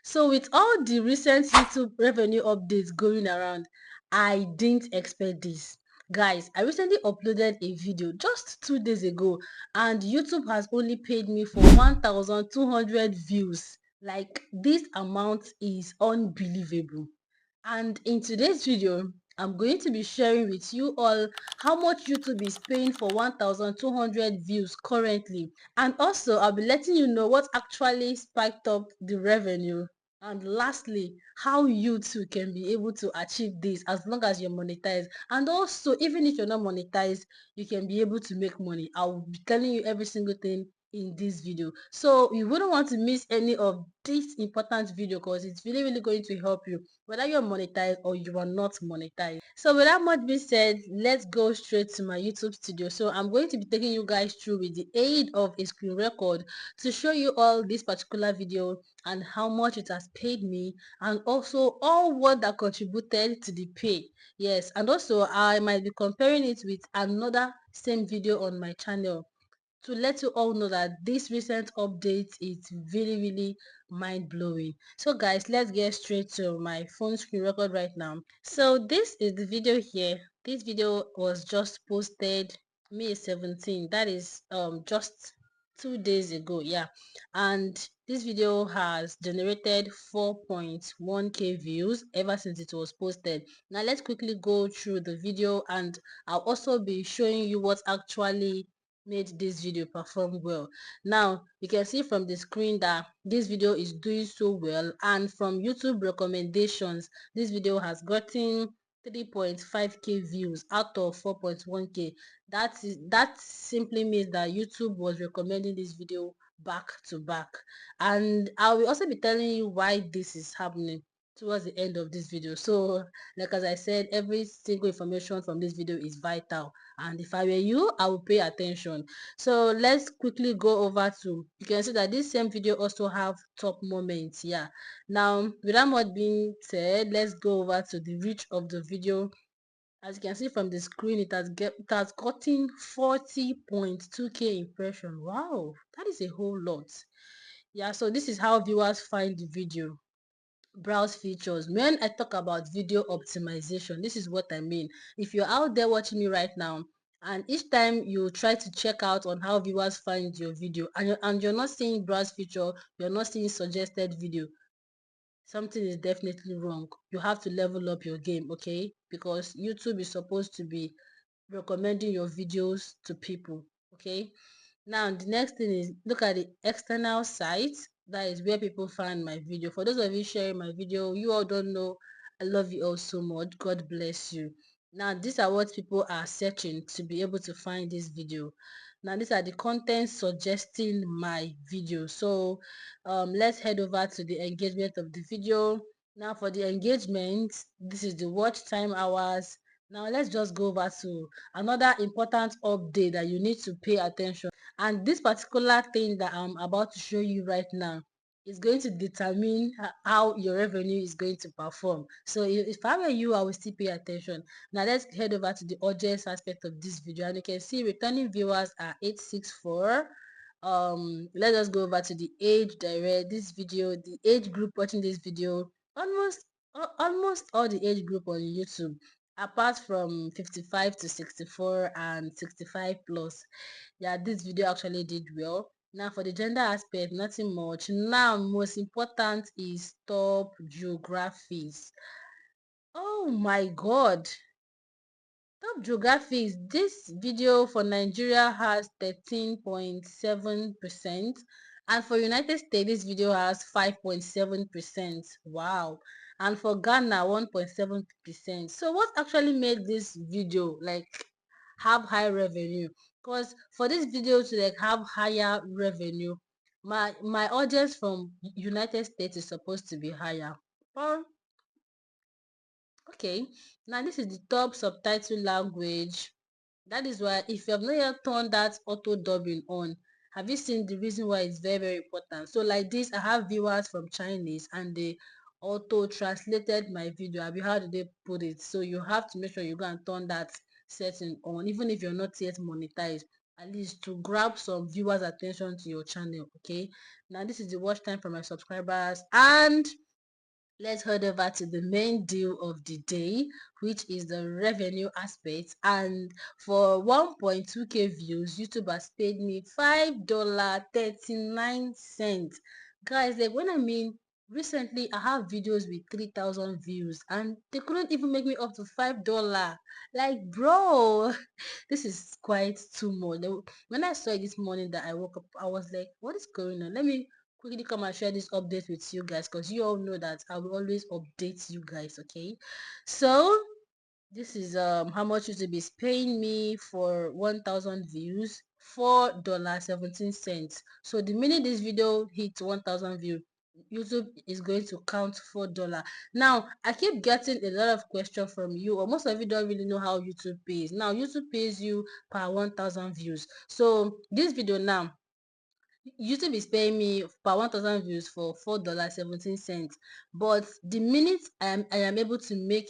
So with all the recent YouTube revenue updates going around, I didn't expect this. Guys, I recently uploaded a video just 2 days ago and YouTube has only paid me for 1,200 views. Like, this amount is unbelievable. And in today's video, I'm going to be sharing with you all how much YouTube is paying for 1,200 views currently. And also, I'll be letting you know what actually spiked up the revenue. And lastly, how you too can be able to achieve this as long as you're monetized. And also, even if you're not monetized, you can be able to make money. I'll be telling you every single thing in this video, so you wouldn't want to miss any of this important video because it's really going to help you whether you're monetized or you are not monetized. So without much being said, let's go straight to my YouTube studio. So I'm going to be taking you guys through with the aid of a screen record to show you all this particular video and how much it has paid me, and also all what that contributed to the pay. Yes, and also I might be comparing it with another same video on my channel to let you all know that this recent update is really mind-blowing. So guys, let's get straight to my phone screen record right now. So this is the video here. This video was just posted May 17, that is just 2 days ago. Yeah, and this video has generated 4.1k views ever since it was posted. Now let's quickly go through the video, and I'll also be showing you what actually made this video perform well. Now you can see from the screen that this video is doing so well, and from YouTube recommendations, this video has gotten 3.5k views out of 4.1k. That simply means that YouTube was recommending this video back to back, and I will also be telling you why this is happening towards the end of this video. So like as I said, every single information from this video is vital, and if I were you, I would pay attention. So let's quickly go over to, you can see that this same video also have top moments. Yeah, now without much being said, let's go over to the reach of the video. As you can see from the screen, it has gotten 40.2k impression. Wow, that is a whole lot. Yeah, so this is how viewers find the video. Browse features. When I talk about video optimization, this is what I mean. If you're out there watching me right now, and each time you try to check out on how viewers find your video, and you're not seeing browse feature, you're not seeing suggested video, something is definitely wrong. You have to level up your game, okay? Because YouTube is supposed to be recommending your videos to people, okay? Now the next thing is, look at the external site. That is where people find my video. For those of you sharing my video, you all don't know, I love you all so much. God bless you. Now these are what people are searching to be able to find this video. Now these are the contents suggesting my video. So let's head over to the engagement of the video. Now for the engagement, this is the watch time hours. Now let's just go over to another important update that you need to pay attention. And this particular thing that I'm about to show you right now is going to determine how your revenue is going to perform. So if I were you, I will still pay attention. Now let's head over to the audience aspect of this video, and you can see returning viewers are 864. Let us go over to the age direct. This video, the age group watching this video, almost all the age group on YouTube, apart from 55 to 64 and 65 plus. Yeah, this video actually did well. Now for the gender aspect, nothing much. Now most important is top geographies. Oh my god, top geographies. This video for Nigeria has 13.7%, and for United States this video has 5.7%. Wow. And for Ghana 1.7%. So what actually made this video like have high revenue? Because for this video to like have higher revenue, my audience from United States is supposed to be higher. Well, okay, now this is the top subtitle language. That is why if you have not yet turned that auto dubbing on, have you seen the reason why it's very important? So like this, I have viewers from Chinese and they auto translated my video. Abi, how do they put it? So you have to make sure you go and turn that setting on, even if you're not yet monetized. at least to grab some viewers attention to your channel. Okay, now this is the watch time for my subscribers, and let's head over to the main deal of the day, which is the revenue aspect. And for 1.2k views, YouTube has paid me $5.39. Guys, like when I mean recently I have videos with 3,000 views and they couldn't even make me up to $5. Like, bro, this is quite too much. When I saw it this morning that I woke up, I was like, what is going on? Let me quickly come and share this update with you guys, because you all know that I will always update you guys. Okay, so this is how much YouTube is paying me for 1,000 views. $4.17. So the minute this video hits 1,000 views, YouTube is going to count $4. Now I keep getting a lot of questions from you, or most of you don't really know how YouTube pays. Now YouTube pays you per 1,000 views. So this video now, YouTube is paying me per 1,000 views for $4.17. But the minute I am able to make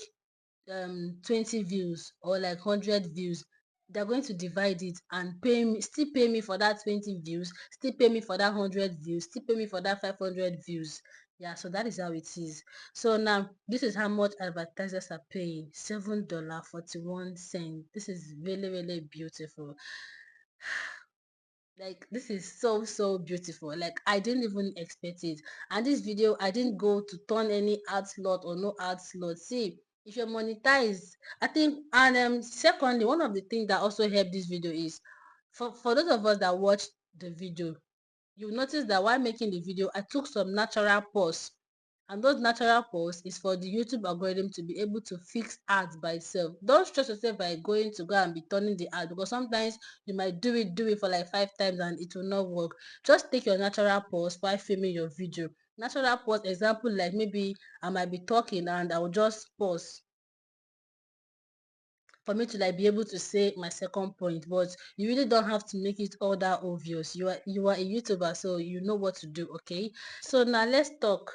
20 views or like 100 views, they're going to divide it and pay me, still pay me for that 20 views, still pay me for that 100 views, still pay me for that 500 views. Yeah, so that is how it is. So now this is how much advertisers are paying: $7.41. This is really, really beautiful. Like, this is so beautiful. Like, I didn't even expect it. And this video, I didn't go to turn any ad slot or no ad slot. See, if you're monetized, I think. And secondly, one of the things that also helped this video is for those of us that watched the video, you notice that while making the video, I took some natural pause. And those natural pause is for the YouTube algorithm to be able to fix ads by itself. Don't stress yourself by going to go and be turning the ad, because sometimes you might do it for like 5 times and it will not work. Just take your natural pause while filming your video. Natural pause example, like maybe I might be talking and I will just pause for me to like be able to say my second point. But you really don't have to make it all that obvious. You are a YouTuber, so you know what to do. Okay, so now let's talk.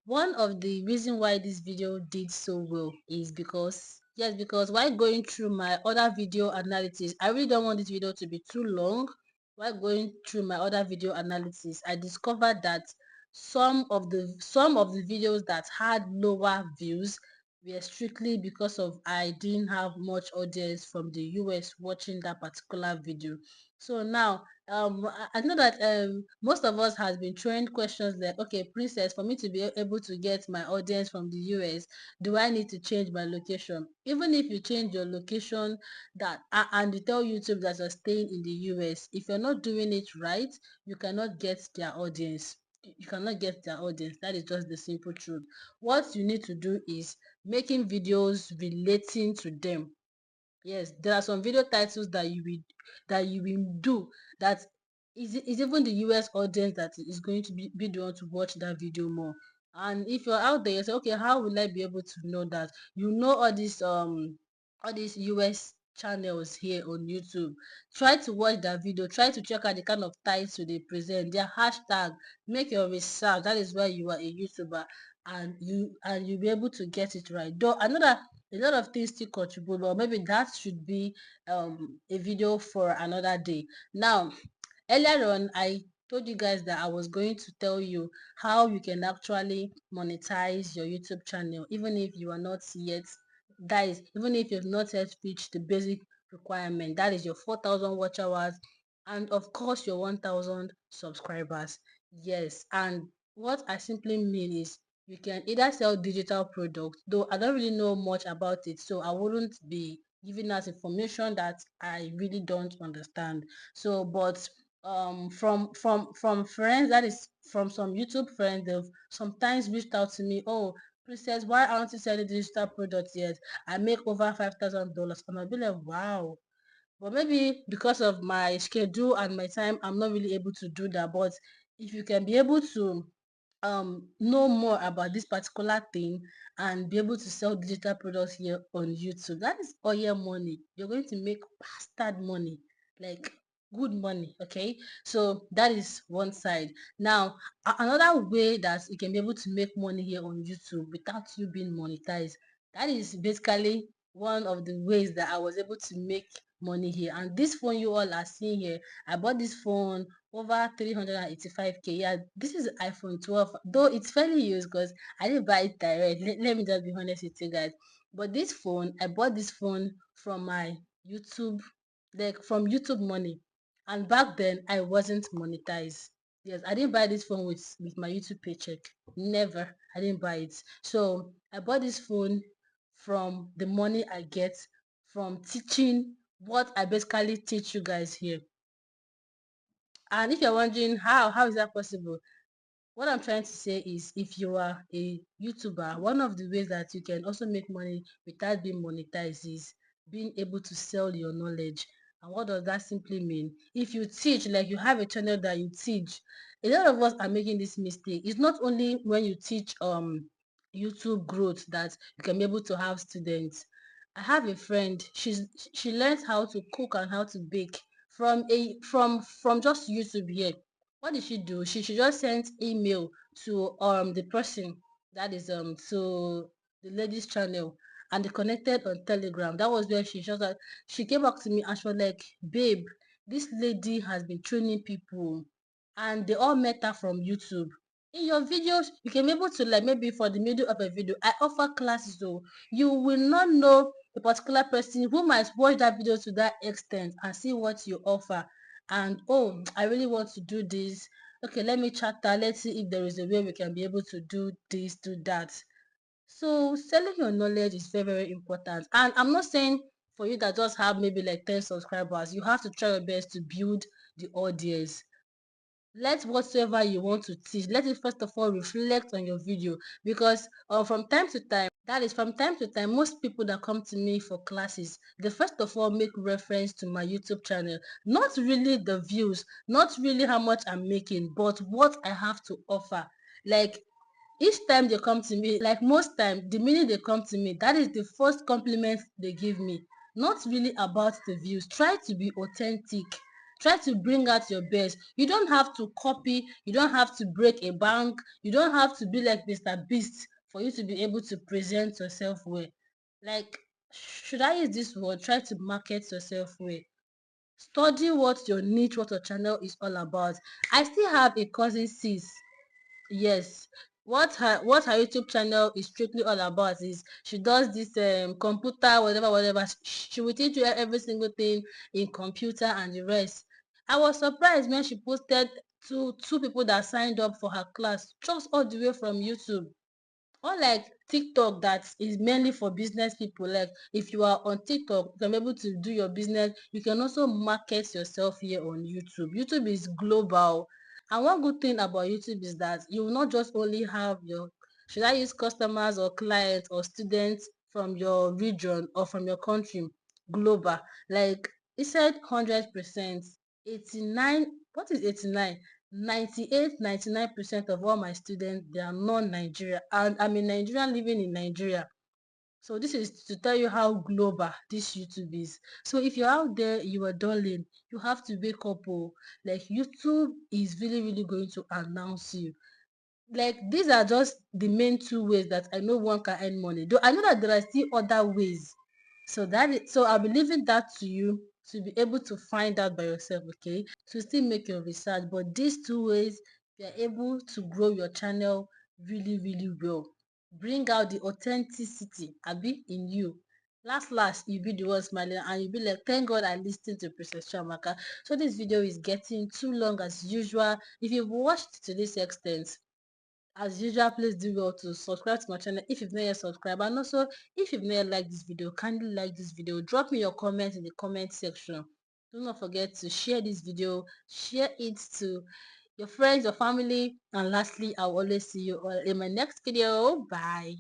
One of the reason why this video did so well is because, yes, because while going through my other video analysis, I really don't want this video to be too long. While going through my other video analysis, I discovered that some of the videos that had lower views were strictly because of I didn't have much audience from the US watching that particular video. So now I know that most of us has been throwing questions like, okay, Princess, for me to be able to get my audience from the US, do I need to change my location? Even if you change your location, and you tell YouTube that you're staying in the US, if you're not doing it right, you cannot get their audience. You cannot get their audience. That is just the simple truth. What you need to do is making videos relating to them. Yes, there are some video titles that you will do that is even the US audience that is going to be the one to watch that video more. And if you're out there, you say, okay, how will I be able to know that? You know all these US channels here on YouTube. Try to watch that video. Try to check out the kind of title they present, their hashtag. Make your research. That is why you are a YouTuber, and you'll be able to get it right. Though another a lot of things still contribute, but maybe that should be a video for another day. Now, earlier on, I told you guys that I was going to tell you how you can actually monetize your YouTube channel, even if you are not yet, that is, even if you've not yet reached the basic requirement, that is your 4,000 watch hours, and of course your 1,000 subscribers. Yes, and what I simply mean is you can either sell digital products, though I don't really know much about it, so I wouldn't be giving us information that I really don't understand. So, but from friends, that is from some YouTube friends, they've sometimes reached out to me. Oh, Princess, why aren't you selling digital products yet? I make over $5,000, and I'll be like, wow. But maybe because of my schedule and my time, I'm not really able to do that. But if you can be able to know more about this particular thing and be able to sell digital products here on YouTube, that is oil money. You're going to make bastard money, like good money. Okay, so that is one side. Now, another way that you can be able to make money here on YouTube without you being monetized, that is basically one of the ways that I was able to make money here. And this phone you all are seeing here, I bought this phone over 385k. Yeah, this is iPhone 12, though it's fairly used because I didn't buy it direct. Let me just be honest with you guys. But this phone, I bought this phone from my YouTube, like from YouTube money. And back then I wasn't monetized. Yes, I didn't buy this phone with my YouTube paycheck. Never. I didn't buy it. So I bought this phone from the money I get from teaching what I basically teach you guys here. And if you're wondering how is that possible, what I'm trying to say is if you are a YouTuber, one of the ways that you can also make money without being monetized is being able to sell your knowledge. And what does that simply mean? If you teach, like you have a channel that you teach, a lot of us are making this mistake. It's not only when you teach YouTube growth that you can be able to have students. I have a friend, she learns how to cook and how to bake from just YouTube here. What did she do? She just sent email to the person that is to the lady's channel, and they connected on Telegram. That was where she came back to me and she was like, babe, this lady has been training people and they all met her from YouTube. In your videos, you can be able to, like, maybe for the middle of a video, I offer classes, so you will not know a particular person who might watch that video to that extent and see what you offer. And oh, I really want to do this. Okay, let me chat her. Let's see if there is a way we can be able to do this, do that. So selling your knowledge is very, very important. And I'm not saying for you that just have maybe like 10 subscribers, you have to try your best to build the audience. Let whatsoever you want to teach, let it first of all reflect on your video, because from time to time, that is from time to time, most people that come to me for classes, they first of all make reference to my YouTube channel, not really the views, not really how much I'm making, but what I have to offer. Like, each time they come to me, like most time, the minute they come to me, that is the first compliment they give me. Not really about the views. Try to be authentic. Try to bring out your best. You don't have to copy. You don't have to break a bank. You don't have to be like Mr. Beast for you to be able to present yourself well. Like, should I use this word? Try to market yourself well. Study what your niche, what your channel is all about. I still have a cousin sis. Yes. What her YouTube channel is strictly all about is she does this computer, whatever. She will teach you every single thing in computer and the rest. I was surprised when she posted two people that signed up for her class just all the way from YouTube. Unlike TikTok that is mainly for business people, like if you are on TikTok, you can be able to do your business. You can also market yourself here on YouTube. YouTube is global. And one good thing about YouTube is that you will not just only have your, should I use customers or clients or students from your region or from your country, global. Like it said 100%, 89, what is 89? 98, 99% of all my students, they are non-Nigeria, and I'm a Nigerian living in Nigeria. So this is to tell you how global this YouTube is. So if you're out there, you are darling, you have to wake up. Oh, like YouTube is really, really going to announce you. Like these are just the main two ways that I know one can earn money. Though I know that there are still other ways. So I'll be leaving that to you to be able to find out by yourself, okay? To still make your research. But these two ways, you're able to grow your channel really, really well. Bring out the authenticity, abi, in you. Last, you be the one smiling and you be like, thank God I listened to Princess Chamaka. So this video is getting too long as usual. If you've watched to this extent, as usual, please do well to subscribe to my channel if you've not yet subscribed, and also if you've not yet liked this video, kindly like this video, drop me your comments in the comment section. Do not forget to share this video, share it to your friends, your family, and lastly, I'll always see you all in my next video. Bye.